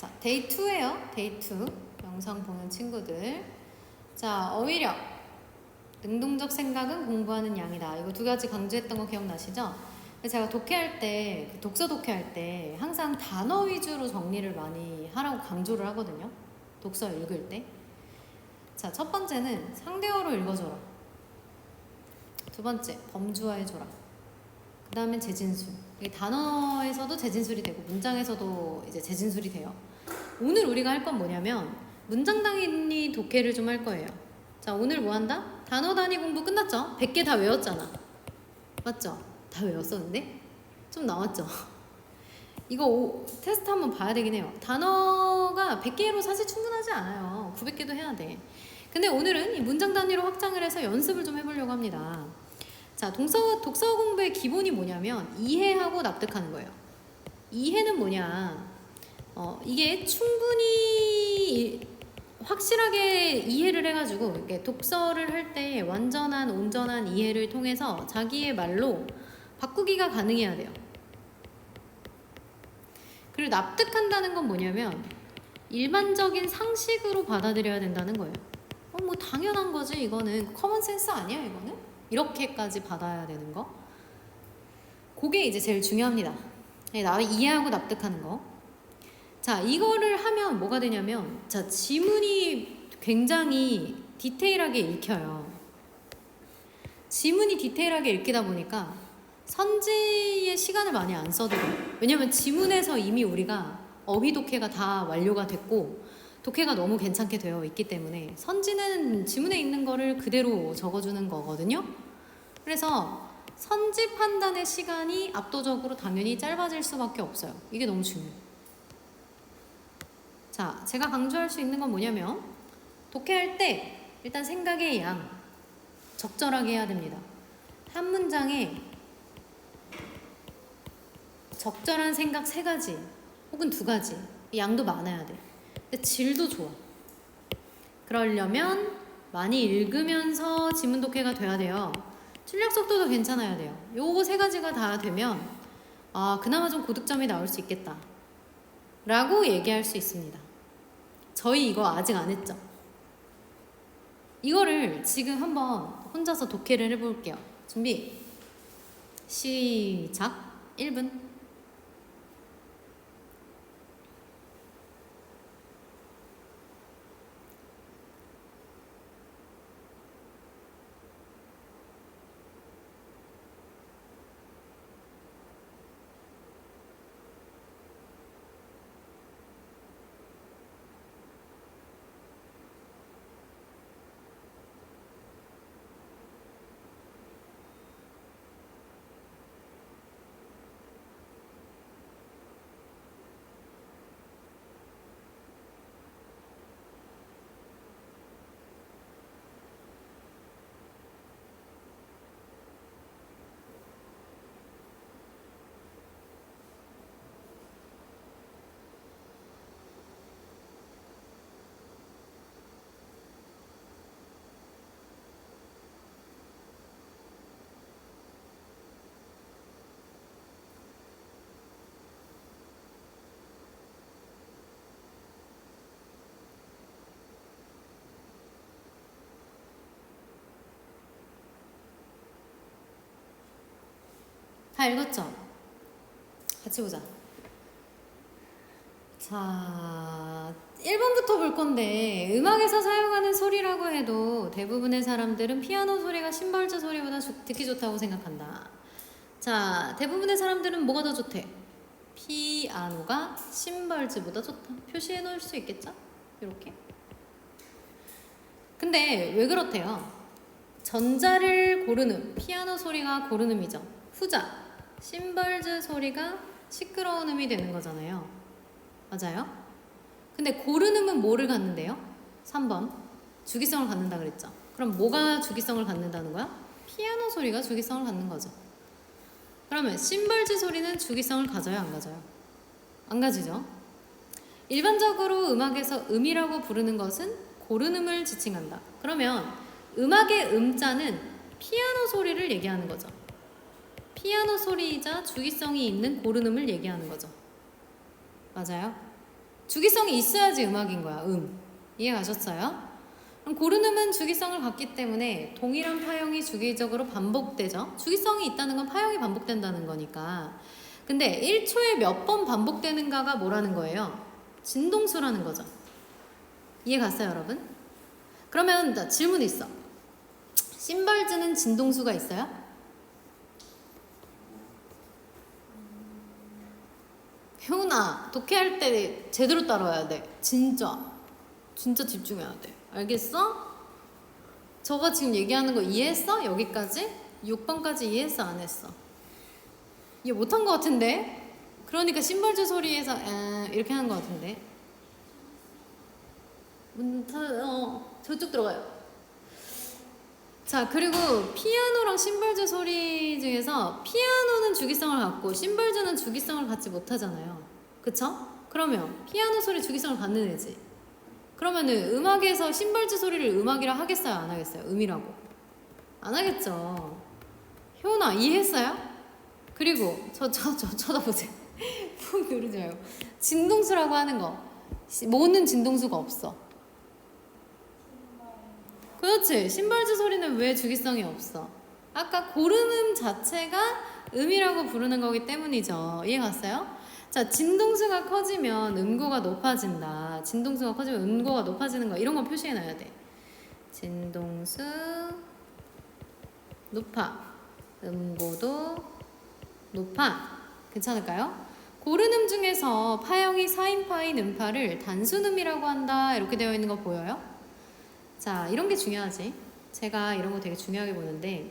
자, 데이 2예요. 데이 2. 영상 보는 친구들. 자, 어휘력. 능동적 생각은 공부하는 양이다. 이거 두 가지 강조했던 거 기억나시죠? 제가 독해할 때, 독서 독해할 때 항상 단어 위주로 정리를 많이 하라고 강조를 하거든요. 독서 읽을 때. 자, 첫 번째는 상대어로 읽어줘라. 두 번째, 범주화해줘라. 그 다음에 재진술. 이게 단어에서도 재진술이 되고 문장에서도 이제 재진술이 돼요. 오늘 우리가 할 건 뭐냐면 문장 단위 독해를 좀 할 거예요. 자, 오늘 뭐 한다? 단어 단위 공부 끝났죠? 100개 다 외웠잖아. 맞죠? 다 외웠어 근데? 좀 나왔죠? 이거 테스트 한번 봐야 되긴 해요. 단어가 100개로 사실 충분하지 않아요. 900개도 해야 돼. 근데 오늘은 이 문장 단위로 확장을 해서 연습을 좀 해보려고 합니다. 자, 독서 공부의 기본이 뭐냐면 이해하고 납득하는 거예요. 이해는 뭐냐? 이게 충분히 확실하게 이해를 해가지고 이렇게 독서를 할 때 완전한 온전한 이해를 통해서 자기의 말로 바꾸기가 가능해야 돼요. 그리고 납득한다는 건 뭐냐면 일반적인 상식으로 받아들여야 된다는 거예요. 뭐 당연한 거지 이거는 커먼 센스 아니야 이거는? 이렇게까지 받아야 되는 거. 그게 이제 제일 중요합니다. 나 이해하고 납득하는 거. 자, 이거를 하면 뭐가 되냐면 자, 지문이 굉장히 디테일하게 읽혀요. 지문이 디테일하게 읽히다 보니까 선지의 시간을 많이 안 써도 돼요. 왜냐면 지문에서 이미 우리가 어휘 독해가 다 완료가 됐고 독해가 너무 괜찮게 되어 있기 때문에 선지는 지문에 있는 거를 그대로 적어주는 거거든요. 그래서 선지 판단의 시간이 압도적으로 당연히 짧아질 수밖에 없어요. 이게 너무 중요해요. 자, 제가 강조할 수 있는 건 뭐냐면 독해할 때 일단 생각의 양 적절하게 해야 됩니다. 한 문장에 적절한 생각 3가지 혹은 2가지 양도 많아야 돼. 근데 질도 좋아. 그러려면 많이 읽으면서 지문 독해가 돼야 돼요. 출력 속도도 괜찮아야 돼요. 요거 3가지가 다 되면 그나마 좀 고득점이 나올 수 있겠다 라고 얘기할 수 있습니다. 저희 이거 아직 안 했죠? 이거를 지금 한번 혼자서 독해를 해볼게요. 준비 시작. 1분. 다 읽었죠? 같이 보자. 자, 1번부터 볼 건데 음악에서 사용하는 소리라고 해도 대부분의 사람들은 피아노 소리가 심벌즈 소리보다 듣기 좋다고 생각한다. 자, 대부분의 사람들은 뭐가 더 좋대? 피아노가 심벌즈보다 좋다. 표시해 놓을 수 있겠죠? 이렇게. 근데 왜 그렇대요? 전자를 고르는 피아노 소리가 고른 음이죠. 후자 심벌즈 소리가 시끄러운 음이 되는 거잖아요. 맞아요? 근데 고른 음은 뭐를 갖는데요? 3번 주기성을 갖는다 그랬죠. 그럼 뭐가 주기성을 갖는다는 거야? 피아노 소리가 주기성을 갖는 거죠. 그러면 심벌즈 소리는 주기성을 가져요 안 가져요? 안 가지죠. 일반적으로 음악에서 음이라고 부르는 것은 고른 음을 지칭한다. 그러면 음악의 음자는 피아노 소리를 얘기하는 거죠. 피아노 소리이자 주기성이 있는 고른 음을 얘기하는 거죠. 맞아요? 주기성이 있어야지 음악인 거야. 이해 가셨어요? 그럼 고르름은 주기성을 갖기 때문에 동일한 파형이 주기적으로 반복되죠. 주기성이 있다는 건 파형이 반복된다는 거니까. 근데 1초에 몇 번 반복되는가가 뭐라는 거예요? 진동수라는 거죠. 이해 갔어요, 여러분? 그러면 나 질문이 있어. 심벌즈는 진동수가 있어요? 효은아, 독해할 때 제대로 따라와야 돼. 진짜 집중해야 돼. 알겠어? 저가 지금 얘기하는 거 이해했어? 여기까지? 6번까지 이해했어? 안 했어? 이해 못한 거 같은데? 그러니까 심벌즈 소리에서 이렇게 하는 거 같은데? 저쪽 들어가요. 자, 그리고 피아노랑 심벌즈 소리 중에서 피아노는 주기성을 갖고 심벌즈는 주기성을 갖지 못하잖아요. 그쵸? 그러면 피아노 소리 주기성을 갖는 애지. 그러면은 음악에서 심벌즈 소리를 음악이라 하겠어요? 안 하겠어요? 음이라고. 안 하겠죠. 효은아, 이해했어요? 그리고 쳐다보세요. 푹 누르지 말고. 진동수라고 하는 거. 모는 진동수가 없어. 그렇지. 심벌즈 소리는 왜 주기성이 없어? 아까 고르는 자체가 음이라고 부르는 거기 때문이죠. 이해 갔어요? 자, 진동수가 커지면 음고가 높아진다. 진동수가 커지면 음고가 높아지는 거. 이런 거 표시해놔야 돼. 진동수 높아. 음고도 높아. 괜찮을까요? 고르는 중에서 파형이 4인파인 음파를 단순음이라고 한다. 이렇게 되어 있는 거 보여요? 자, 이런 게 중요하지. 제가 이런 거 되게 중요하게 보는데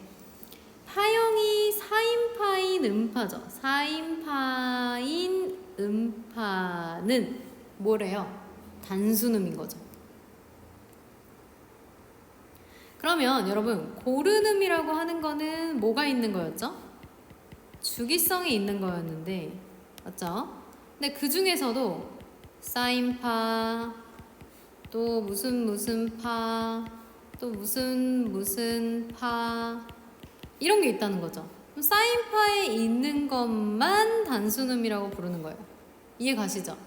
파형이 4인파인 음파죠. 4인파인 음파는 뭐래요? 단순음인 거죠. 그러면 여러분 고르음이라고 하는 거는 뭐가 있는 거였죠? 주기성이 있는 거였는데 맞죠? 근데 그 중에서도 4인파 또 무슨 파, 또 무슨 파 이런 게 있다는 거죠. 사인파에 있는 것만 단순음이라고 부르는 거예요. 이해 가시죠?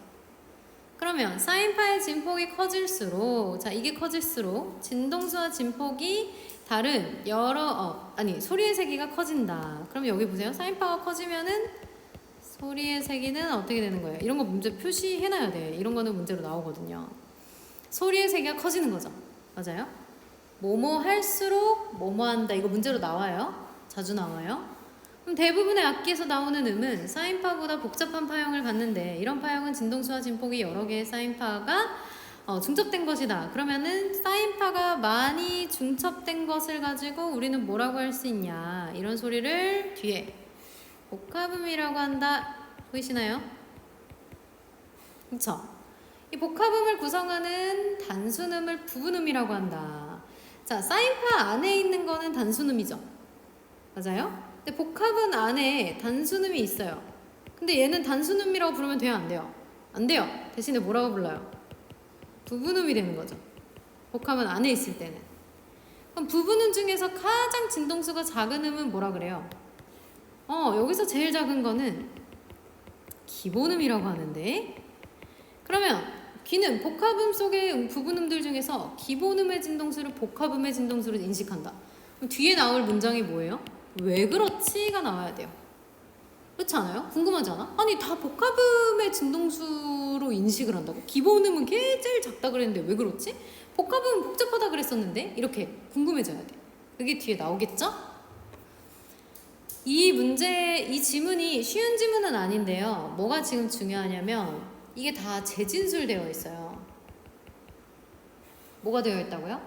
그러면 사인파의 진폭이 커질수록 이게 커질수록 진동수와 진폭이 다른 소리의 세기가 커진다. 그럼 여기 보세요. 사인파가 커지면은 소리의 세기는 어떻게 되는 거예요? 이런 거 문제 표시해놔야 돼. 이런 거는 문제로 나오거든요. 소리의 세기가 커지는 거죠. 맞아요? 뭐뭐 할수록 뭐뭐 한다. 이거 문제로 나와요. 자주 나와요. 그럼 대부분의 악기에서 나오는 음은 사인파보다 복잡한 파형을 갖는데 이런 파형은 진동수와 진폭이 여러 개의 사인파가 중첩된 것이다. 그러면은 사인파가 많이 중첩된 것을 가지고 우리는 뭐라고 할 수 있냐. 이런 소리를 뒤에 복합음이라고 한다. 보이시나요? 그쵸? 이 복합음을 구성하는 단순음을 부분음이라고 한다. 자, 사인파 안에 있는 거는 단순음이죠. 맞아요? 근데 복합은 안에 단순음이 있어요. 근데 얘는 단순음이라고 부르면 돼요? 안 돼요? 안 돼요. 대신에 뭐라고 불러요? 부분음이 되는 거죠. 복합은 안에 있을 때는. 그럼 부분음 중에서 가장 진동수가 작은 음은 뭐라 그래요? 여기서 제일 작은 거는 기본음이라고 하는데 그러면 귀는 복합음 속의 부분음들 중에서 기본음의 진동수를 복합음의 진동수로 인식한다. 그럼 뒤에 나올 문장이 뭐예요? 왜 그렇지가 나와야 돼요. 그렇지 않아요? 궁금하지 않아? 아니 다 복합음의 진동수로 인식을 한다고? 기본음은 제일 작다 그랬는데 왜 그렇지? 복합음은 복잡하다 그랬었는데? 이렇게 궁금해져야 돼. 그게 뒤에 나오겠죠? 이 지문이 쉬운 지문은 아닌데요. 뭐가 지금 중요하냐면 이게 다 재진술되어 있어요. 뭐가 되어 있다고요?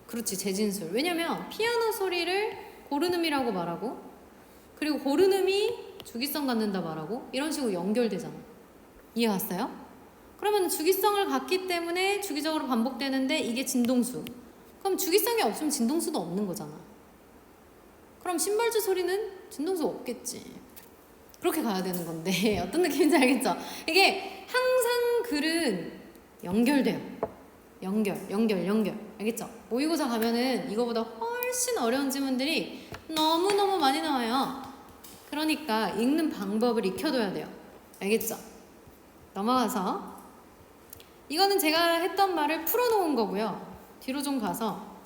그렇지, 재진술. 왜냐면 피아노 소리를 고르음이라고 말하고 그리고 고르음이 주기성 갖는다 말하고 이런 식으로 연결되잖아. 이해 갔어요? 그러면 주기성을 갖기 때문에 주기적으로 반복되는데 이게 진동수. 그럼 주기성이 없으면 진동수도 없는 거잖아. 그럼 심벌즈 소리는 진동수 없겠지. 그렇게 가야 되는 건데 어떤 느낌인지 알겠죠? 이게 항상 글은 연결돼요. 연결. 알겠죠? 모의고사 가면은 이거보다 훨씬 어려운 지문들이 너무너무 많이 나와요. 그러니까 읽는 방법을 익혀둬야 돼요. 알겠죠? 넘어가서 이거는 제가 했던 말을 풀어놓은 거고요. 뒤로 좀 가서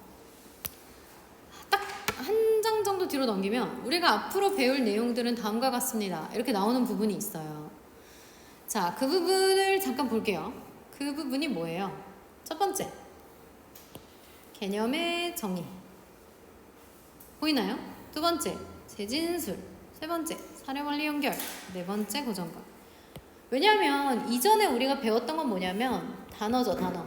딱 한 장 정도 뒤로 넘기면 우리가 앞으로 배울 내용들은 다음과 같습니다. 이렇게 나오는 부분이 있어요. 자, 그 부분을 잠깐 볼게요. 그 부분이 뭐예요? 첫 번째, 개념의 정의. 보이나요? 두 번째, 재진술. 세 번째, 사례원리 연결. 네 번째, 고정과. 왜냐하면 이전에 우리가 배웠던 건 뭐냐면 단어죠, 단어.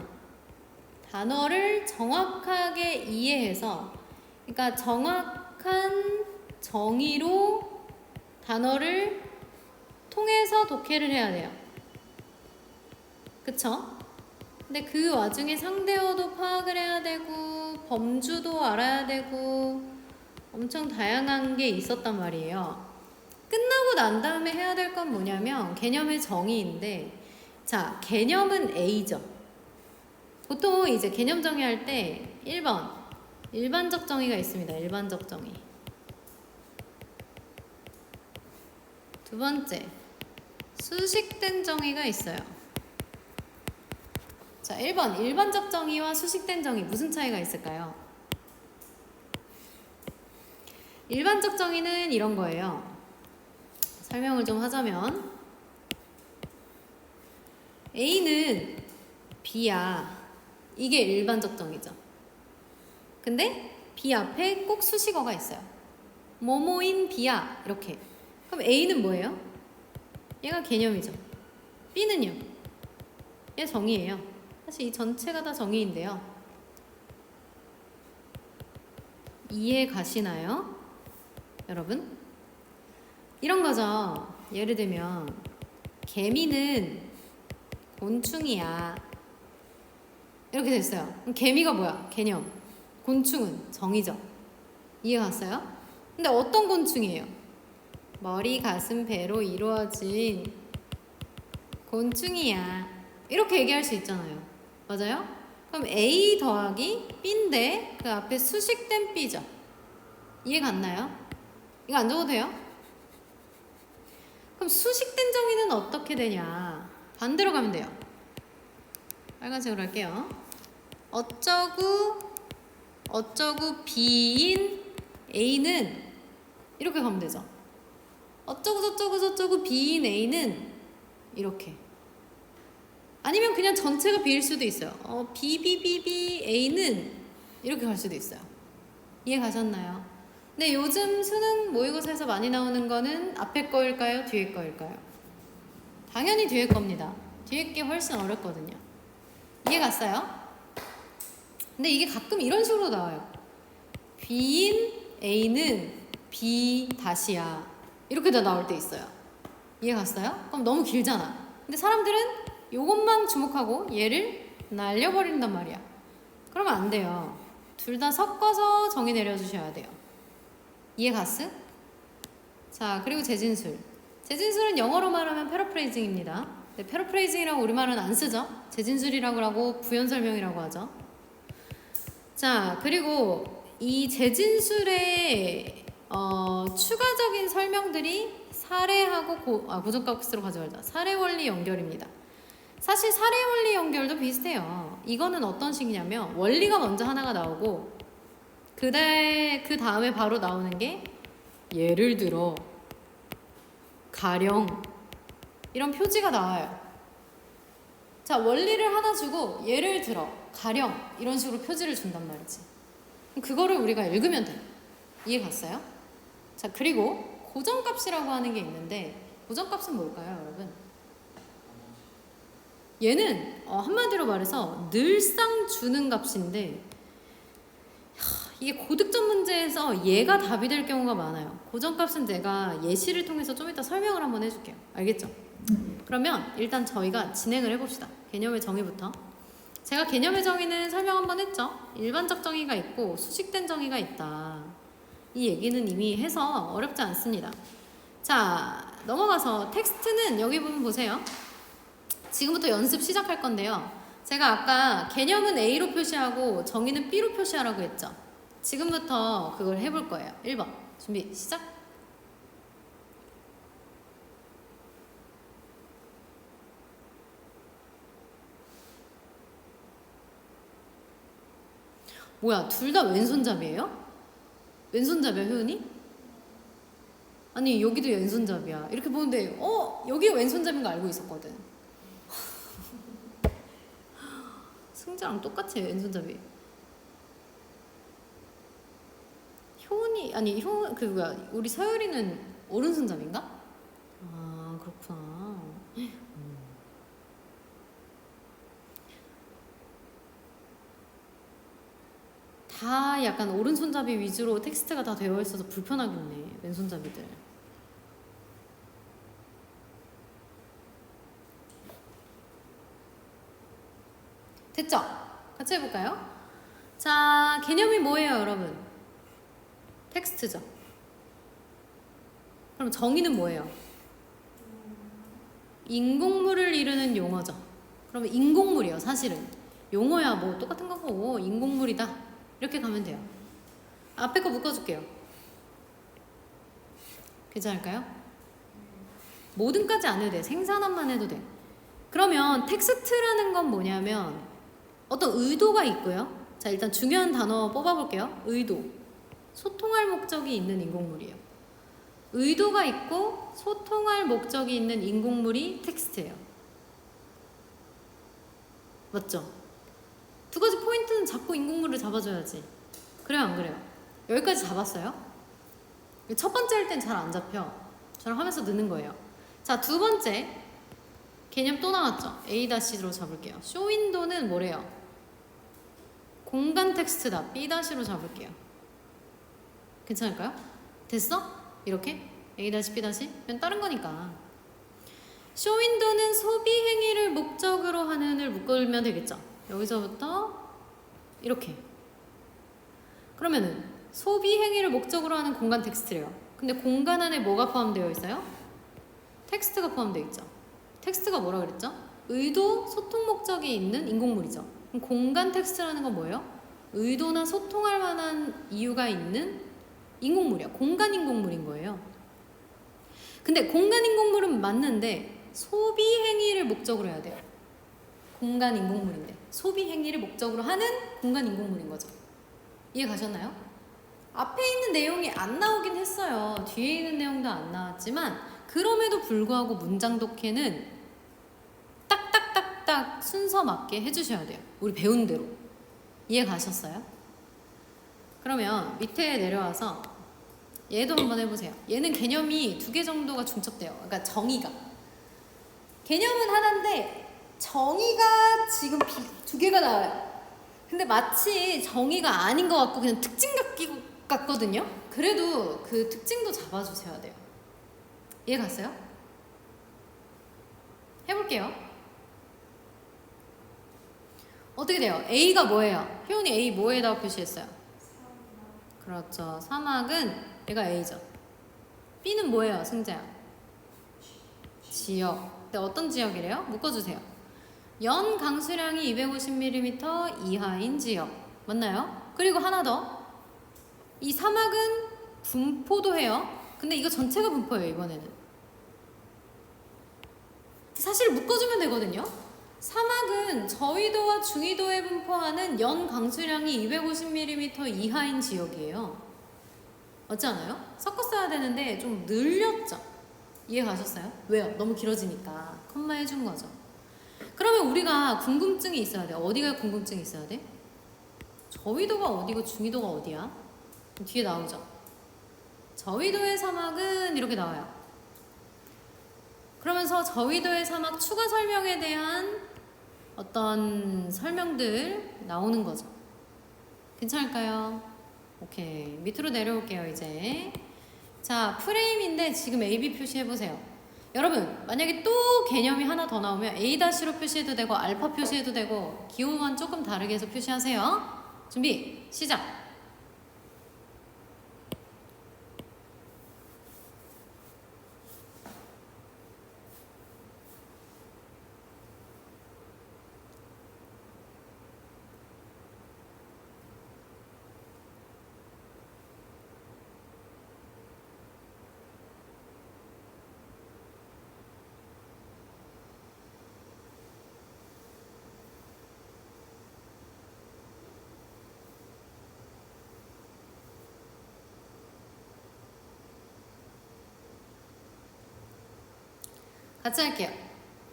단어를 정확하게 이해해서, 그러니까 정확한 정의로 단어를 통해서 독해를 해야 돼요. 그쵸? 근데 그 와중에 상대어도 파악을 해야 되고 범주도 알아야 되고 엄청 다양한 게 있었단 말이에요. 끝나고 난 다음에 해야 될 건 뭐냐면 개념의 정의인데, 자, 개념은 A죠. 보통 이제 개념 정의할 때 1번 일반적 정의가 있습니다. 일반적 정의. 두 번째, 수식된 정의가 있어요. 자, 1번 일반적 정의와 수식된 정의 무슨 차이가 있을까요? 일반적 정의는 이런 거예요. 설명을 좀 하자면 A는 B야. 이게 일반적 정의죠. 근데 B 앞에 꼭 수식어가 있어요. 뭐뭐인 B야. 이렇게. 그럼 A는 뭐예요? 얘가 개념이죠. B는요? 얘 정의예요. 사실 이 전체가 다 정의인데요. 이해 가시나요? 여러분? 이런 거죠. 예를 들면 개미는 곤충이야. 이렇게 됐어요. 그럼 개미가 뭐야? 개념. 곤충은 정의죠. 이해 갔어요? 근데 어떤 곤충이에요? 머리, 가슴, 배로 이루어진 곤충이야. 이렇게 얘기할 수 있잖아요. 맞아요? 그럼 A 더하기 B인데 그 앞에 수식된 B죠. 이해 갔나요? 이거 안 적어도 돼요? 그럼 수식된 정의는 어떻게 되냐? 반대로 가면 돼요. 빨간색으로 할게요. 어쩌고 B인 A는 이렇게 가면 되죠. 어쩌고 B인 A는 이렇게. 아니면 그냥 전체가 B일 수도 있어요. B A는 이렇게 갈 수도 있어요. 이해 가셨나요? 근데 요즘 수능 모의고사에서 많이 나오는 거는 앞에 거일까요? 뒤에 거일까요? 당연히 뒤에 겁니다. 뒤에 게 훨씬 어렵거든요. 이해 갔어요? 근데 이게 가끔 이런 식으로 나와요. B인 A는 B 다시야. 이렇게 다 나올 때 있어요. 이해 갔어요? 그럼 너무 길잖아. 근데 사람들은 요것만 주목하고 얘를 날려버린단 말이야. 그러면 안 돼요. 둘 다 섞어서 정의 내려주셔야 돼요. 이해 갔어? 자, 그리고 재진술. 재진술은 영어로 말하면 패러프레이징입니다. 네, 패러프레이징이라고 우리말은 안 쓰죠. 재진술이라고 하고 부연 설명이라고 하죠. 자, 그리고 이 재진술의 추가적인 설명들이 사례하고 고정값으로 가져가자. 사례 원리 연결입니다. 사실 사례 원리 연결도 비슷해요. 이거는 어떤 식이냐면 원리가 먼저 하나가 나오고 그 다음에 바로 나오는 게 예를 들어, 가령 이런 표지가 나와요. 자, 원리를 하나 주고 예를 들어, 가령 이런 식으로 표지를 준단 말이지. 그거를 우리가 읽으면 돼. 이해 갔어요? 자, 그리고 고정값이라고 하는 게 있는데 고정값은 뭘까요, 여러분? 얘는 한마디로 말해서 늘상 주는 값인데 이게 고득점 문제에서 얘가 답이 될 경우가 많아요. 고정값은 제가 예시를 통해서 좀 이따 설명을 한번 해줄게요. 알겠죠? 그러면 일단 저희가 진행을 해봅시다. 개념의 정의부터. 제가 개념의 정의는 설명 한번 했죠. 일반적 정의가 있고 수식된 정의가 있다. 이 얘기는 이미 해서 어렵지 않습니다. 자, 넘어가서 텍스트는 여기 부분 보세요. 지금부터 연습 시작할 건데요. 제가 아까 개념은 A로 표시하고 정의는 B로 표시하라고 했죠. 지금부터 그걸 해볼 거예요. 1번 준비 시작. 뭐야, 둘 다 왼손잡이에요? 왼손잡이야, 효은이? 아니, 여기도 왼손잡이야. 이렇게 보는데, 여기가 왼손잡이인 거 알고 있었거든. 승자랑 똑같이 왼손잡이. 효은이, 아니, 우리 서율이는 오른손잡이인가? 아, 그렇구나. 다 약간 오른손잡이 위주로 텍스트가 다 되어 있어서 불편하겠네, 왼손잡이들. 됐죠? 같이 해볼까요? 자, 개념이 뭐예요, 여러분? 텍스트죠. 그럼 정의는 뭐예요? 인공물을 이루는 용어죠. 그러면 인공물이요, 사실은. 용어야 뭐 똑같은 거고 인공물이다. 이렇게 가면 돼요. 앞에 거 묶어줄게요. 괜찮을까요? 모든까지 안 해도 돼. 생산함만 해도 돼. 그러면 텍스트라는 건 뭐냐면 어떤 의도가 있고요. 자, 일단 중요한 단어 뽑아볼게요. 의도. 소통할 목적이 있는 인공물이에요. 의도가 있고 소통할 목적이 있는 인공물이 텍스트예요. 맞죠? 두 가지 포인트는 잡고 인공물을 잡아줘야지. 그래요, 안 그래요? 여기까지 잡았어요? 첫 번째 할 땐 잘 안 잡혀. 저랑 하면서 느는 거예요. 자, 두 번째 개념 또 나왔죠? A-로 잡을게요. 쇼윈도는 뭐래요? 공간 텍스트다. B-로 잡을게요. 괜찮을까요? 됐어? 이렇게? A-, B-? 그냥 다른 거니까. 쇼윈도는 소비 행위를 목적으로 하는을 묶으면 되겠죠? 여기서부터 이렇게. 그러면은 소비 행위를 목적으로 하는 공간 텍스트래요. 근데 공간 안에 뭐가 포함되어 있어요? 텍스트가 포함되어 있죠. 텍스트가 뭐라 그랬죠? 의도, 소통 목적이 있는 인공물이죠. 그럼 공간 텍스트라는 건 뭐예요? 의도나 소통할 만한 이유가 있는 인공물이야. 공간 인공물인 거예요. 근데 공간 인공물은 맞는데 소비 행위를 목적으로 해야 돼요. 공간 인공물인데 소비 행위를 목적으로 하는 공간 인공물인 거죠. 이해 가셨나요? 앞에 있는 내용이 안 나오긴 했어요. 뒤에 있는 내용도 안 나왔지만 그럼에도 불구하고 문장 독해는 딱딱딱딱 순서 맞게 해주셔야 돼요. 우리 배운 대로. 이해 가셨어요? 그러면 밑에 내려와서 얘도 한번 해보세요. 얘는 개념이 2개 정도가 중첩돼요. 그러니까 정의가. 개념은 하나인데 정의가 지금 2개가 나와요. 근데 마치 정의가 아닌 것 같고 그냥 특징 같거든요. 그래도 그 특징도 잡아주셔야 돼요. 이해 갔어요? 해볼게요. 어떻게 돼요? A가 뭐예요? 효은이 A 뭐에다가 표시했어요? 그렇죠. 사막은 얘가 A죠. B는 뭐예요, 승재야? 지역. 근데 어떤 지역이래요? 묶어주세요. 연 강수량이 250mm 이하인 지역. 맞나요? 그리고 하나 더. 이 사막은 분포도 해요. 근데 이거 전체가 분포예요, 이번에는. 사실 묶어주면 되거든요. 사막은 저위도와 중위도에 분포하는 연 강수량이 250mm 이하인 지역이에요. 맞지 않아요? 섞어 써야 되는데 좀 늘렸죠? 이해 가셨어요? 왜요? 너무 길어지니까 컴마 해준 거죠. 그러면 우리가 궁금증이 있어야 돼. 어디가 궁금증이 있어야 돼? 저위도가 어디고 중위도가 어디야? 뒤에 나오죠. 저위도의 사막은 이렇게 나와요. 그러면서 저위도의 사막 추가 설명에 대한 어떤 설명들 나오는 거죠. 괜찮을까요? 오케이. 밑으로 내려올게요, 이제. 자, 프레임인데 지금 AB 표시해보세요. 여러분, 만약에 또 개념이 하나 더 나오면 A-로 표시해도 되고 알파 표시해도 되고 기호만 조금 다르게 해서 표시하세요. 준비, 시작! 같이 할게요.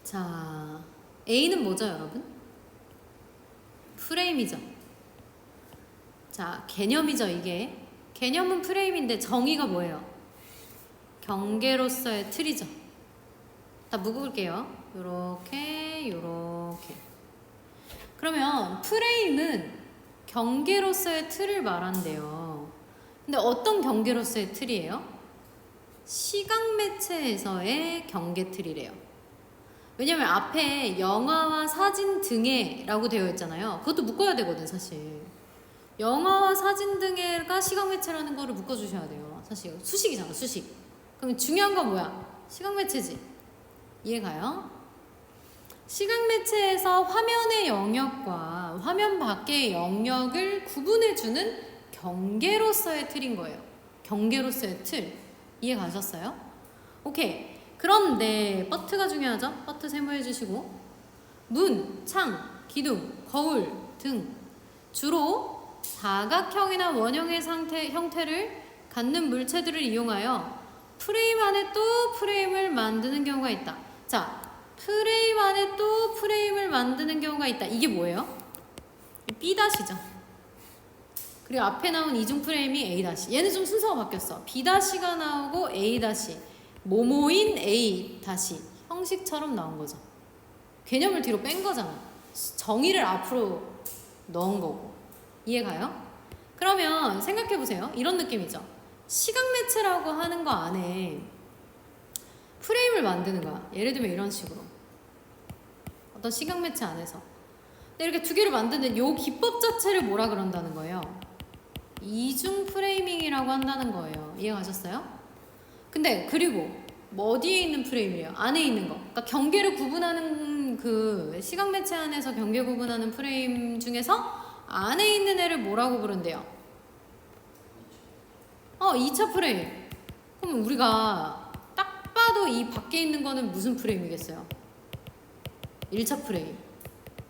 자, A는 뭐죠, 여러분? 프레임이죠. 자, 개념이죠, 이게. 개념은 프레임인데 정의가 뭐예요? 경계로서의 틀이죠. 다 묶어볼게요. 요렇게, 요렇게. 그러면 프레임은 경계로서의 틀을 말한대요. 근데 어떤 경계로서의 틀이에요? 시각 매체에서의 경계 틀이래요. 왜냐면 앞에 영화와 사진 등의 라고 되어 있잖아요. 그것도 묶어야 되거든, 사실. 영화와 사진 등의가 시각 매체라는 거를 묶어주셔야 돼요. 사실 수식이잖아, 수식. 그럼 중요한 건 뭐야? 시각 매체지. 이해가요? 시각 매체에서 화면의 영역과 화면 밖의 영역을 구분해주는 경계로서의 틀인 거예요. 경계로서의 틀. 이해 가셨어요? 오케이. 그런데 버트가 중요하죠? 버트 세모해 주시고 문, 창, 기둥, 거울 등 주로 사각형이나 원형의 형태를 갖는 물체들을 이용하여 프레임 안에 또 프레임을 만드는 경우가 있다. 자, 프레임 안에 또 프레임을 만드는 경우가 있다. 이게 뭐예요? B-죠. 그리고 앞에 나온 이중 프레임이 A-. 얘는 좀 순서가 바뀌었어. B-가 나오고 A-. 모모인 A- 형식처럼 나온 거죠. 개념을 뒤로 뺀 거잖아. 정의를 앞으로 넣은 거고. 이해가요? 그러면 생각해보세요. 이런 느낌이죠. 시각 매체라고 하는 거 안에 프레임을 만드는 거야. 예를 들면 이런 식으로. 어떤 시각 매체 안에서. 근데 이렇게 두 개를 만드는 요 기법 자체를 뭐라 그런다는 거예요? 이중 프레이밍이라고 한다는 거예요. 이해가셨어요? 근데 그리고 뭐 어디에 있는 프레임이에요? 안에 있는 거. 그러니까 경계를 구분하는 그 시각 매체 안에서 경계 구분하는 프레임 중에서 안에 있는 애를 뭐라고 부른대요? 2차 프레임. 그럼 우리가 딱 봐도 이 밖에 있는 거는 무슨 프레임이겠어요? 1차 프레임.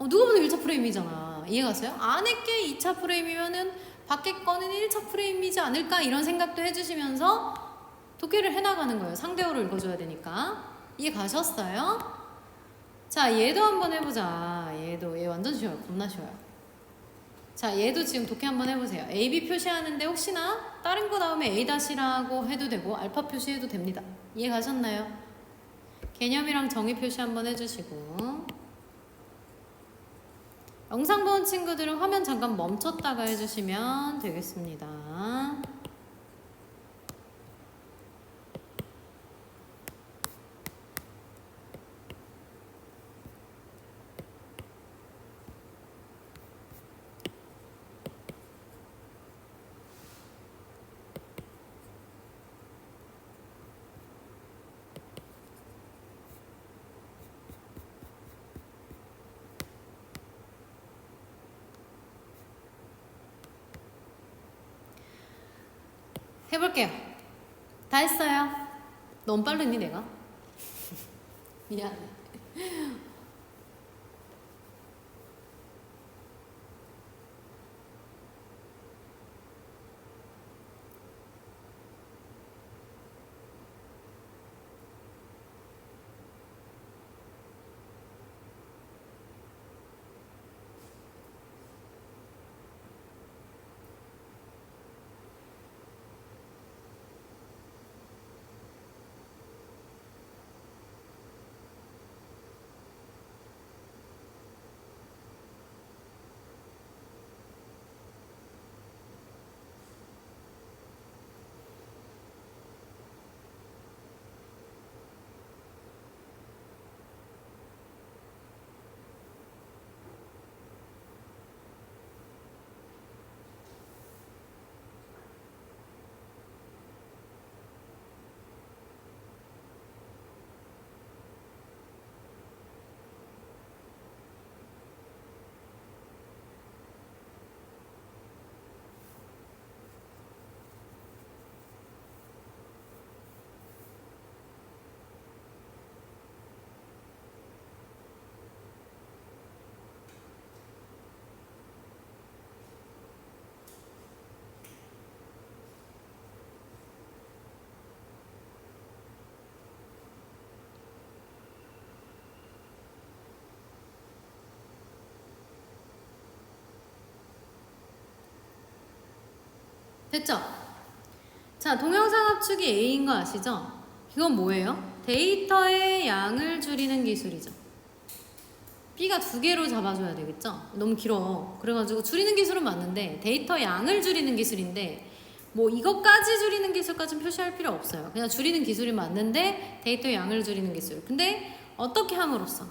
누가 봐도 1차 프레임이잖아. 이해가세요? 안에 게 2차 프레임이면은 밖에 거는 1차 프레임이지 않을까? 이런 생각도 해주시면서 독해를 해나가는 거예요. 상대어로 읽어줘야 되니까. 이해 가셨어요? 자, 얘도 한번 해보자. 얘 완전 쉬워요. 겁나 쉬워요. 자, 얘도 지금 독해 한번 해보세요. A, B 표시하는데 혹시나 다른 거 나오면 A-라고 해도 되고 알파 표시해도 됩니다. 이해 가셨나요? 개념이랑 정의 표시 한번 해주시고 영상 본 친구들은 화면 잠깐 멈췄다가 해주시면 되겠습니다. 해볼게요. 다 했어요. 너무 빠르니 내가? 미안해. 됐죠? 자, 동영상 압축이 A인 거 아시죠? 이건 뭐예요? 데이터의 양을 줄이는 기술이죠. B가 2개로 잡아줘야 되겠죠? 너무 길어. 그래가지고 줄이는 기술은 맞는데 데이터 양을 줄이는 기술인데 뭐 이것까지 줄이는 기술까지는 표시할 필요 없어요. 그냥 줄이는 기술이 맞는데 데이터 양을 줄이는 기술. 근데 어떻게 함으로써?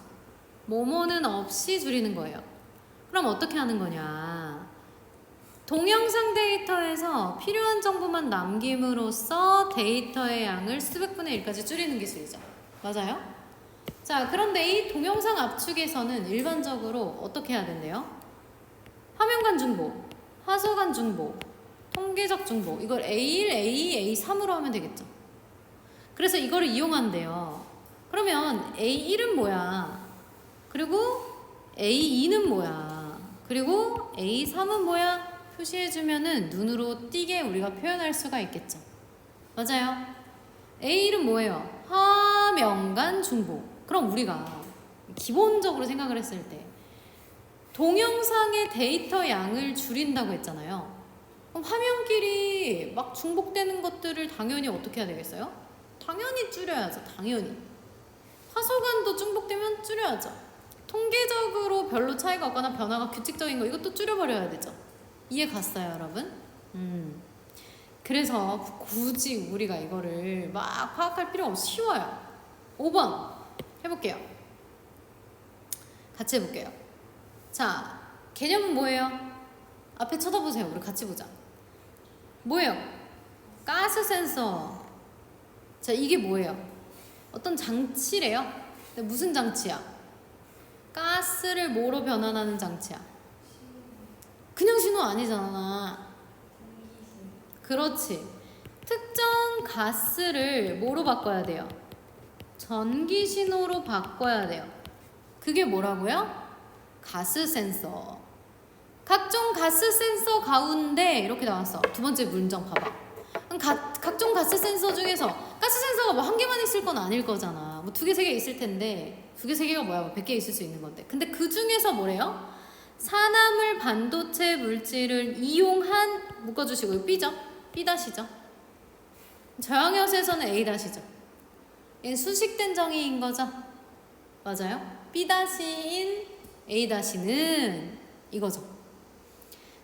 뭐뭐는 없이 줄이는 거예요. 그럼 어떻게 하는 거냐? 동영상 데이터에서 필요한 정보만 남김으로써 데이터의 양을 수백 분의 1까지 줄이는 기술이죠. 맞아요? 자, 그런데 이 동영상 압축에서는 일반적으로 어떻게 해야 된대요? 화면간 중보, 화소간 중보, 통계적 중보, 이걸 A1, A2, A3으로 하면 되겠죠. 그래서 이거를 이용한대요. 그러면 A1은 뭐야? 그리고 A2는 뭐야? 그리고 A3은 뭐야? 표시해주면은 눈으로 띄게 우리가 표현할 수가 있겠죠. 맞아요. A1은 뭐예요? 화면간 중보. 그럼 우리가 기본적으로 생각을 했을 때 동영상의 데이터 양을 줄인다고 했잖아요. 그럼 화면끼리 막 중복되는 것들을 당연히 어떻게 해야 되겠어요? 당연히 줄여야죠. 당연히. 화소간도 중복되면 줄여야죠. 통계적으로 별로 차이가 없거나 변화가 규칙적인 거 이것도 줄여버려야 되죠. 이해 갔어요, 여러분? 그래서 굳이 우리가 이거를 막 파악할 필요 없이 쉬워요. 5번 해볼게요. 같이 해볼게요. 자, 개념은 뭐예요? 앞에 쳐다보세요. 우리 같이 보자. 뭐예요? 가스 센서. 자, 이게 뭐예요? 어떤 장치래요? 근데 무슨 장치야? 가스를 뭐로 변환하는 장치야? 그냥 신호 아니잖아. 그렇지. 특정 가스를 뭐로 바꿔야 돼요? 전기 신호로 바꿔야 돼요. 그게 뭐라고요? 가스 센서. 각종 가스 센서 가운데 이렇게 나왔어. 두 번째 문장 봐봐. 각종 가스 센서 중에서 가스 센서가 뭐 한 개만 있을 건 아닐 거잖아. 뭐 2개, 3개 있을 텐데 2개, 3개가 뭐야? 뭐 100개 있을 수 있는 건데. 근데 그 중에서 뭐래요? 산화물 반도체 물질을 이용한 묶어주시고요. B죠? B-죠. 저항여수에서는 A-죠. 얘는 수식된 정의인 거죠? 맞아요? B-인 A-는 이거죠.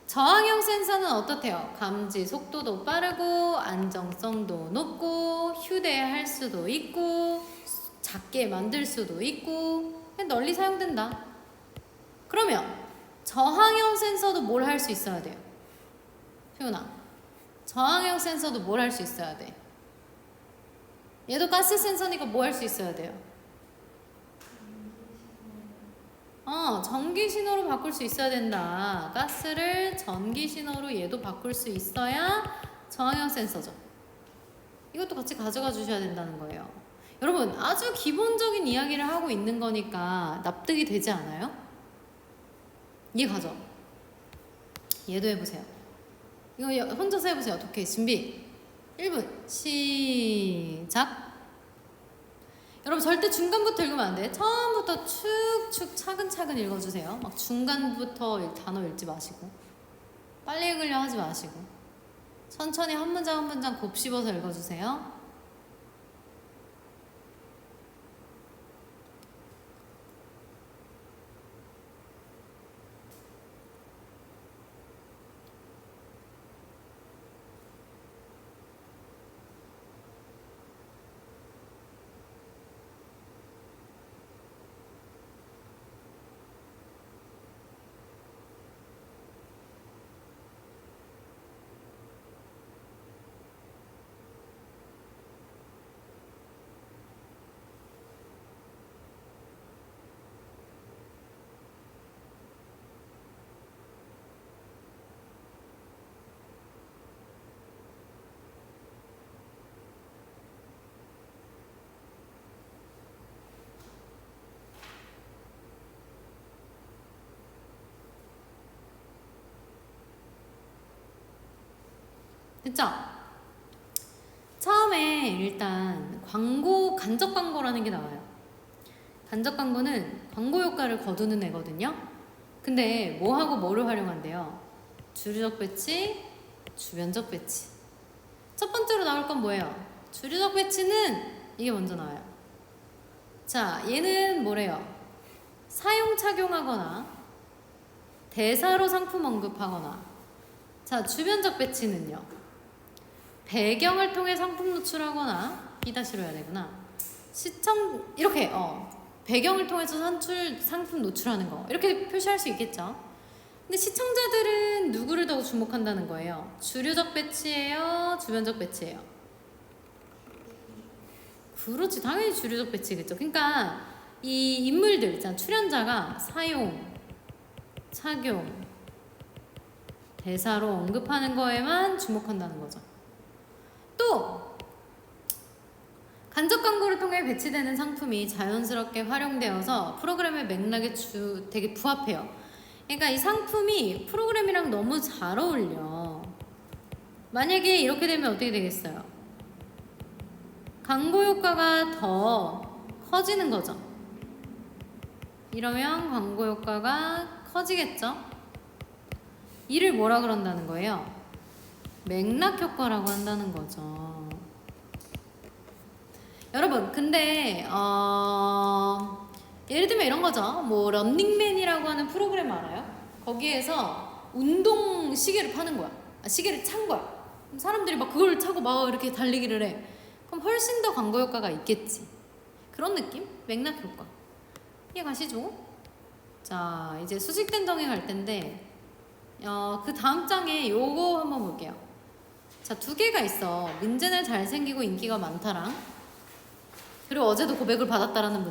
저항형 센서는 어떻대요? 감지 속도도 빠르고 안정성도 높고 휴대할 수도 있고 작게 만들 수도 있고 널리 사용된다. 그러면 저항형 센서도 뭘 할 수 있어야 돼요? 표현아, 저항형 센서도 뭘 할 수 있어야 돼? 얘도 가스 센서니까 뭐 할 수 있어야 돼요? 전기 신호로 바꿀 수 있어야 된다. 가스를 전기 신호로 얘도 바꿀 수 있어야 저항형 센서죠. 이것도 같이 가져가 주셔야 된다는 거예요. 여러분, 아주 기본적인 이야기를 하고 있는 거니까 납득이 되지 않아요? 이해 가죠? 얘도 해보세요. 이거 혼자서 해보세요. 오케이, 준비 1분 시작. 여러분 절대 중간부터 읽으면 안 돼. 처음부터 축축 차근차근 읽어주세요. 막 중간부터 단어 읽지 마시고 빨리 읽으려 하지 마시고 천천히 한 문장 한 문장 곱씹어서 읽어주세요. 됐죠? 처음에 일단 광고, 간접 광고라는 게 나와요. 간접 광고는 광고 효과를 거두는 애거든요. 근데 뭐하고 뭐를 활용한대요? 주류적 배치, 주변적 배치. 첫 번째로 나올 건 뭐예요? 주류적 배치는 이게 먼저 나와요. 자, 얘는 뭐래요? 사용 착용하거나 대사로 상품 언급하거나. 자, 주변적 배치는요. 배경을 통해 상품 노출하거나 B-로 해야 되구나. 시청 이렇게 배경을 통해서 상품 노출하는 거 이렇게 표시할 수 있겠죠. 근데 시청자들은 누구를 더 주목한다는 거예요? 주류적 배치예요? 주변적 배치예요? 그렇지, 당연히 주류적 배치겠죠. 그러니까 이 인물들 있잖아. 출연자가 사용, 착용, 대사로 언급하는 거에만 주목한다는 거죠. 또 간접 광고를 통해 배치되는 상품이 자연스럽게 활용되어서 프로그램의 맥락에 되게 부합해요. 그러니까 이 상품이 프로그램이랑 너무 잘 어울려. 만약에 이렇게 되면 어떻게 되겠어요? 광고 효과가 더 커지는 거죠. 이러면 광고 효과가 커지겠죠? 이를 뭐라 그런다는 거예요? 맥락 효과라고 한다는 거죠. 여러분, 근데 예를 들면 이런 거죠. 뭐 런닝맨이라고 하는 프로그램 알아요? 거기에서 운동 시계를 파는 거야. 시계를 찬 거야. 그럼 사람들이 막 그걸 차고 막 이렇게 달리기를 해. 그럼 훨씬 더 광고 효과가 있겠지. 그런 느낌? 맥락 효과. 이해 가시죠? 자, 이제 수직된 정의 갈 텐데 그 다음 장에 요거 한번 볼게요. 자, 두 개가 있어. 민재는 잘생기고 인기가 많다랑 그리고 어제도 고백을 받았다라는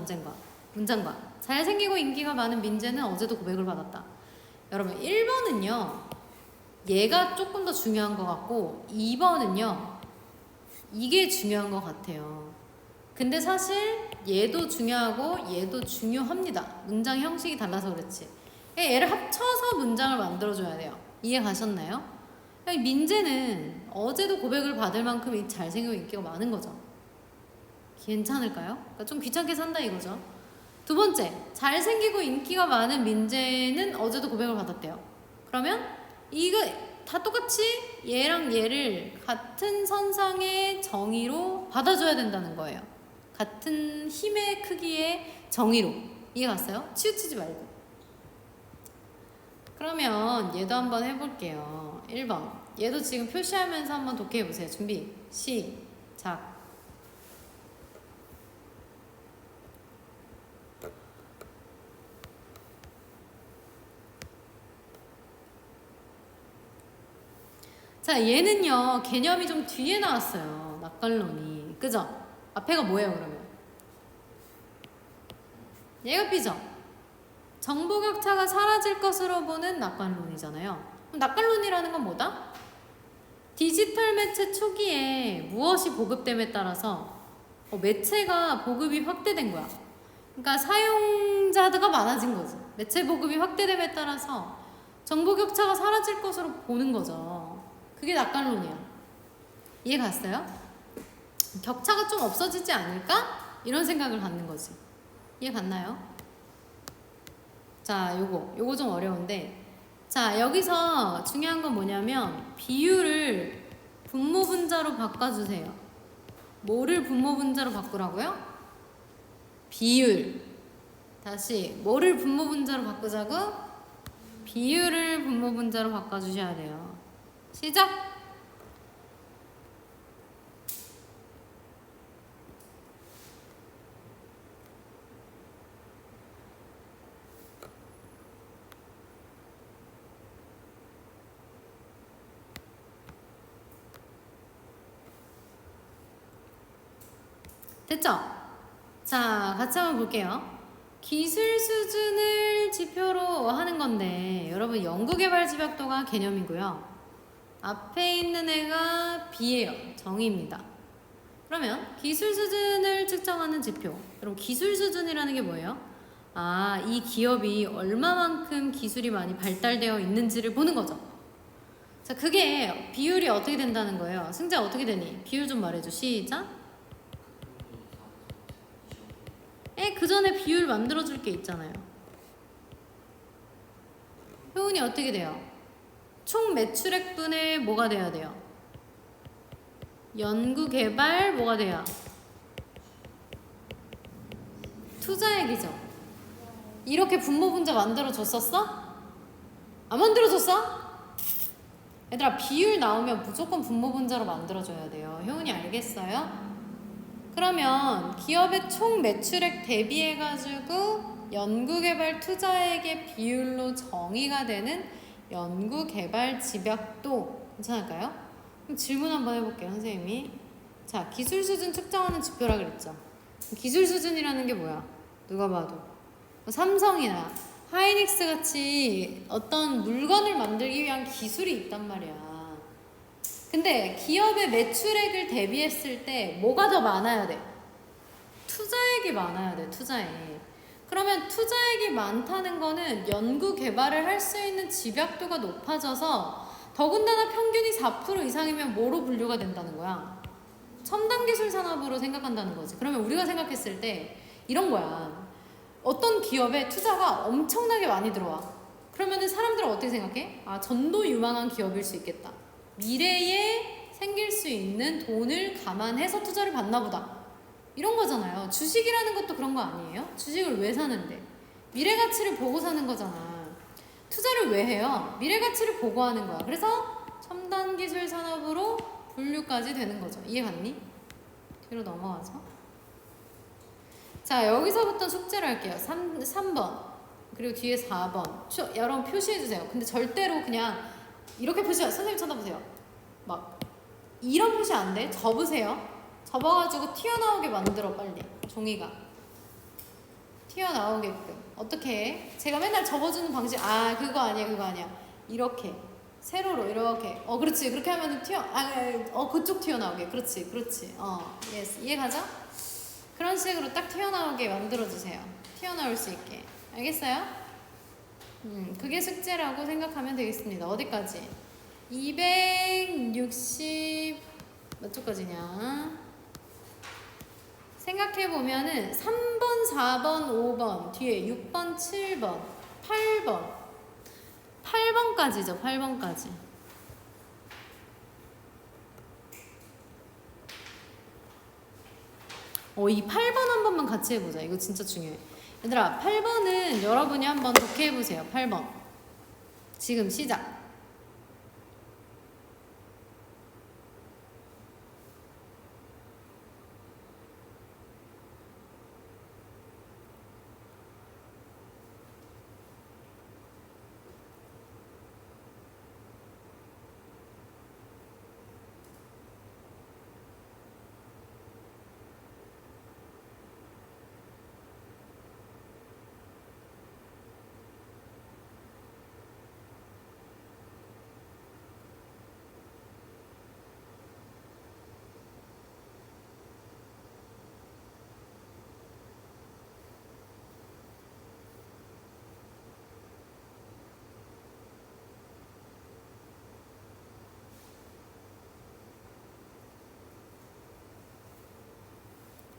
문장과 잘생기고 인기가 많은 민재는 어제도 고백을 받았다. 여러분, 1번은요 얘가 조금 더 중요한 것 같고 2번은요 이게 중요한 것 같아요. 근데 사실 얘도 중요하고 얘도 중요합니다. 문장 형식이 달라서 그렇지. 얘를 합쳐서 문장을 만들어줘야 돼요. 이해 가셨나요? 민재는 어제도 고백을 받을 만큼 잘생기고 인기가 많은 거죠. 괜찮을까요? 그러니까 좀 귀찮게 산다 이거죠. 두 번째, 잘생기고 인기가 많은 민재는 어제도 고백을 받았대요. 그러면 이거 다 똑같이 얘랑 얘를 같은 선상의 정의로 받아줘야 된다는 거예요. 같은 힘의 크기의 정의로. 이해 갔어요? 치우치지 말고. 그러면 얘도 한번 해볼게요. 1번. 얘도 지금 표시하면서 한번 독해보세요. 준비, 시작. 자, 얘는요 개념이 좀 뒤에 나왔어요. 낙관론이. 그죠? 앞에가 뭐예요 그러면? 얘가 B죠? 정보 격차가 사라질 것으로 보는 낙관론이잖아요. 그럼 낙관론이라는 건 뭐다? 디지털 매체 초기에 무엇이 보급됨에 따라서 매체가 보급이 확대된 거야. 그러니까 사용자가 많아진 거지. 매체 보급이 확대됨에 따라서 정보 격차가 사라질 것으로 보는 거죠. 그게 낙관론이야. 이해 갔어요? 격차가 좀 없어지지 않을까? 이런 생각을 갖는 거지. 이해 갔나요? 자, 요거 좀 어려운데, 자, 여기서 중요한 건 뭐냐면 비율을 분모분자로 바꿔주세요. 뭐를 분모분자로 바꾸라고요? 비율. 다시 뭐를 분모분자로 바꾸자고? 비율을 분모분자로 바꿔주셔야 돼요. 시작! 됐죠? 자, 같이 한번 볼게요. 기술 수준을 지표로 하는 건데 여러분 연구개발 집약도가 개념이고요. 앞에 있는 애가 B예요. 정의입니다. 그러면 기술 수준을 측정하는 지표. 여러분 기술 수준이라는 게 뭐예요? 아, 이 기업이 얼마만큼 기술이 많이 발달되어 있는지를 보는 거죠. 자, 그게 비율이 어떻게 된다는 거예요. 승자 어떻게 되니? 비율 좀 말해줘. 시작. 그 전에 비율 만들어줄 게 있잖아요. 효은이 어떻게 돼요? 총 매출액분의 뭐가 돼야 돼요? 연구개발 뭐가 돼야? 투자액이죠. 이렇게 분모분자 만들어줬었어? 안 만들어줬어? 얘들아 비율 나오면 무조건 분모분자로 만들어줘야 돼요. 효은이 알겠어요? 그러면 기업의 총 매출액 대비해가지고 연구개발 투자액의 비율로 정의가 되는 연구개발 집약도 괜찮을까요? 그럼 질문 한번 해볼게요, 선생님이. 자, 기술 수준 측정하는 지표라 그랬죠. 기술 수준이라는 게 뭐야? 누가 봐도 삼성이나 하이닉스 같이 어떤 물건을 만들기 위한 기술이 있단 말이야. 근데 기업의 매출액을 대비했을 때 뭐가 더 많아야 돼? 투자액이 많아야 돼, 투자액. 그러면 투자액이 많다는 거는 연구 개발을 할 수 있는 집약도가 높아져서 더군다나 평균이 4% 이상이면 뭐로 분류가 된다는 거야? 첨단 기술 산업으로 생각한다는 거지. 그러면 우리가 생각했을 때 이런 거야. 어떤 기업에 투자가 엄청나게 많이 들어와. 그러면은 사람들은 어떻게 생각해? 아, 전도 유망한 기업일 수 있겠다. 미래에 생길 수 있는 돈을 감안해서 투자를 받나 보다. 이런 거잖아요. 주식이라는 것도 그런 거 아니에요? 주식을 왜 사는데? 미래 가치를 보고 사는 거잖아. 투자를 왜 해요? 미래 가치를 보고 하는 거야. 그래서 첨단 기술 산업으로 분류까지 되는 거죠. 이해 갔니? 뒤로 넘어가서. 자, 여기서부터 숙제를 할게요. 3번 그리고 뒤에 4번 여러분 표시해주세요. 근데 절대로 그냥 이렇게 표시, 선생님 쳐다보세요. 막 이런 표시 안 돼. 접으세요. 접어가지고 튀어나오게 만들어. 빨리 종이가 튀어나오게끔. 어떻게 해? 제가 맨날 접어주는 방식. 아, 그거 아니야. 이렇게 세로로 이렇게. 그렇지. 그렇게 하면은 그쪽 튀어나오게. 그렇지. 예스. 이해 가죠? 그런 식으로 딱 튀어나오게 만들어주세요. 튀어나올 수 있게. 알겠어요? 그게 숙제라고 생각하면 되겠습니다. 어디까지? 260 몇 초까지냐? 생각해보면은 3번, 4번, 5번, 뒤에 6번, 7번, 8번 8번까지죠. 8번까지. 이 8번 한 번만 같이 해보자. 이거 진짜 중요해. 얘들아, 8번은 여러분이 한번 독해해보세요. 8번 지금 시작.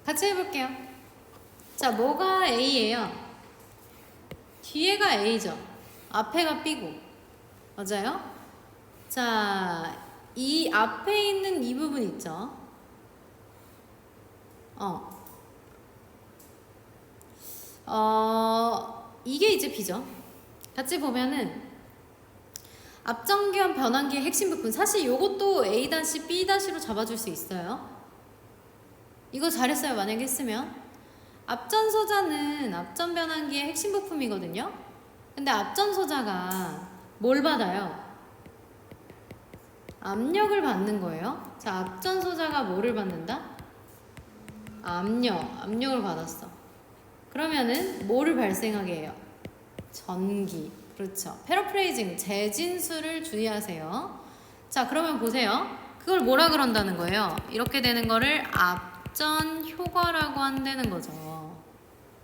같이 해볼게요. 자, 뭐가 A예요? 뒤에가 A죠. 앞에가 B고. 맞아요? 자, 이 앞에 있는 이 부분 있죠? 이게 이제 B죠. 같이 보면은 앞전기와 변환기의 핵심 부분. 사실 요것도 A-, B-로 잡아줄 수 있어요. 이거 잘했어요. 만약에 했으면. 앞전 소자는 앞전 변환기의 핵심 부품이거든요. 근데 앞전 소자가 뭘 받아요? 압력을 받는 거예요. 자, 앞전 소자가 뭐를 받는다? 압력을 받았어. 그러면은 뭐를 발생하게 해요? 전기. 그렇죠. 페러프레이징, 재진수를 주의하세요. 자, 그러면 보세요. 그걸 뭐라 그런다는 거예요? 이렇게 되는 거를 앞전 효과라고 한다는 거죠.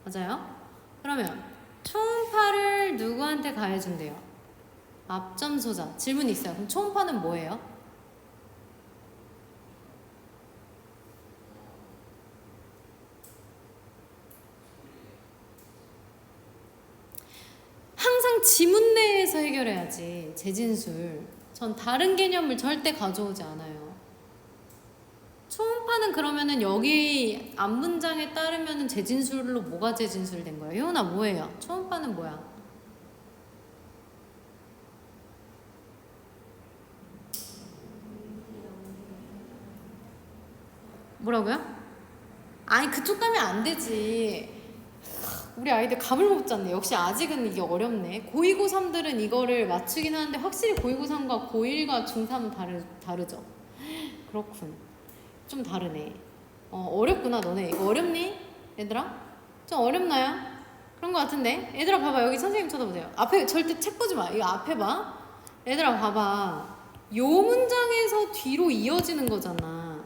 맞아요? 그러면 초음파를 누구한테 가해준대요? 앞전 소자. 질문이 있어요. 그럼 초음파는 뭐예요? 항상 지문 내에서 해결해야지. 재진술. 전 다른 개념을 절대 가져오지 않아요. 초음파는 그러면은 여기 앞 문장에 따르면은 재진술로 뭐가 재진술 된 거예요? 효은아 뭐예요? 초음파는 뭐야? 뭐라고요? 아니 그쪽 가면 안 되지. 우리 아이들 감을 못 잡네. 역시 아직은 이게 어렵네. 고2, 고3들은 이거를 맞추긴 하는데 확실히 고2, 고3과 고1과 중3은 다르죠. 그렇군. 좀 다르네. 어렵구나 너네. 이거 어렵니? 얘들아? 좀 어렵나요? 그런 거 같은데? 얘들아 봐봐. 여기 선생님 쳐다보세요. 앞에 절대 책 보지 마. 이거 앞에 봐. 얘들아 봐봐. 요 문장에서 뒤로 이어지는 거잖아.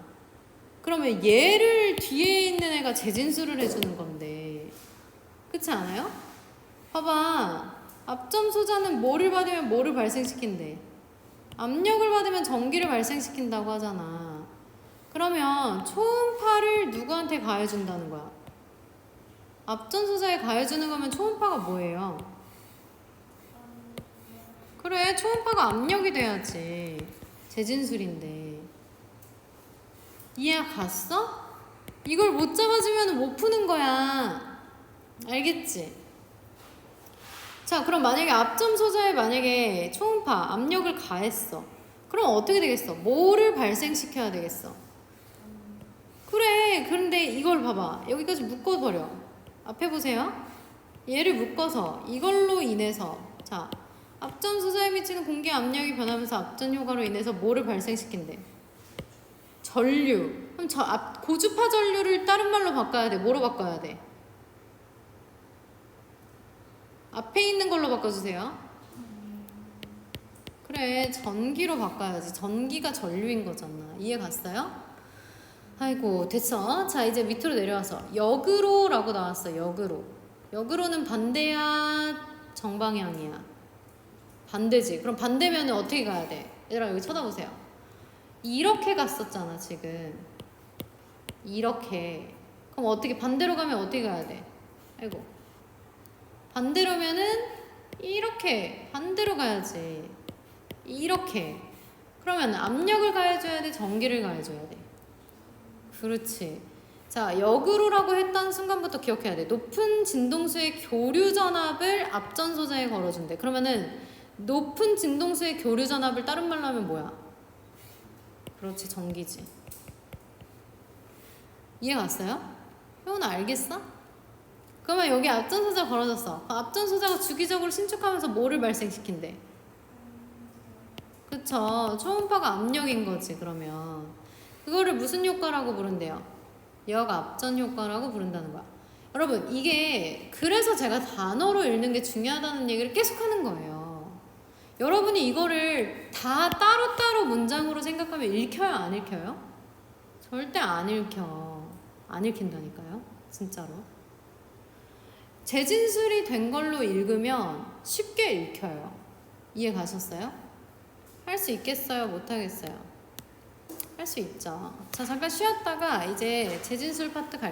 그러면 얘를 뒤에 있는 애가 재진술을 해주는 건데 그렇지 않아요? 봐봐. 앞점 소자는 뭐를 받으면 뭐를 발생시킨대? 압력을 받으면 전기를 발생시킨다고 하잖아. 그러면 초음파를 누구한테 가해준다는 거야? 앞전 소자에 가해주는 거면 초음파가 뭐예요? 그래, 초음파가 압력이 돼야지. 재진술인데. 이해 갔어? 이걸 못 잡아주면 못 푸는 거야. 알겠지? 자, 그럼 만약에 앞점 소자에 만약에 초음파, 압력을 가했어. 그럼 어떻게 되겠어? 뭐를 발생시켜야 되겠어? 그래, 그런데 이걸 봐봐. 여기까지 묶어버려. 앞에 보세요. 얘를 묶어서 이걸로 인해서 자, 앞전 소자에 미치는 공기 압력이 변하면서 앞전 효과로 인해서 뭐를 발생시킨대? 전류. 그럼 고주파 전류를 다른 말로 바꿔야 돼. 뭐로 바꿔야 돼? 앞에 있는 걸로 바꿔주세요. 그래, 전기로 바꿔야지. 전기가 전류인 거잖아. 이해 갔어요? 아이고, 됐어. 자, 이제 밑으로 내려와서 역으로라고 나왔어. 역으로. 역으로는 반대야, 정방향이야? 반대지. 그럼 반대면 어떻게 가야 돼? 얘들아, 여기 쳐다보세요. 이렇게 갔었잖아, 지금. 이렇게. 그럼 어떻게, 반대로 가면 어떻게 가야 돼? 아이고. 반대로면은 이렇게 반대로 가야지. 이렇게. 그러면 압력을 가해줘야 돼? 전기를 가해줘야 돼? 그렇지. 자, 역으로라고 했던 순간부터 기억해야 돼. 높은 진동수의 교류 전압을 앞전 소자에 걸어준대. 그러면은 높은 진동수의 교류 전압을 다른 말로 하면 뭐야? 그렇지, 전기지. 이해 갔어요? 효은아 알겠어? 그러면 여기 앞전 소자 걸어졌어. 앞전 소자가 주기적으로 신축하면서 뭐를 발생시킨대? 그쵸. 초음파가 압력인 거지, 그러면. 그거를 무슨 효과라고 부른대요? 역압전 효과라고 부른다는 거야. 여러분, 이게 그래서 제가 단어로 읽는 게 중요하다는 얘기를 계속 하는 거예요. 여러분이 이거를 다 따로따로 문장으로 생각하면 읽혀요, 안 읽혀요? 절대 안 읽혀. 안 읽힌다니까요, 진짜로. 재진술이 된 걸로 읽으면 쉽게 읽혀요. 이해 가셨어요? 할 수 있겠어요? 못하겠어요? 할 수 있죠. 자, 잠깐 쉬었다가 이제 재진술 파트 갈게요.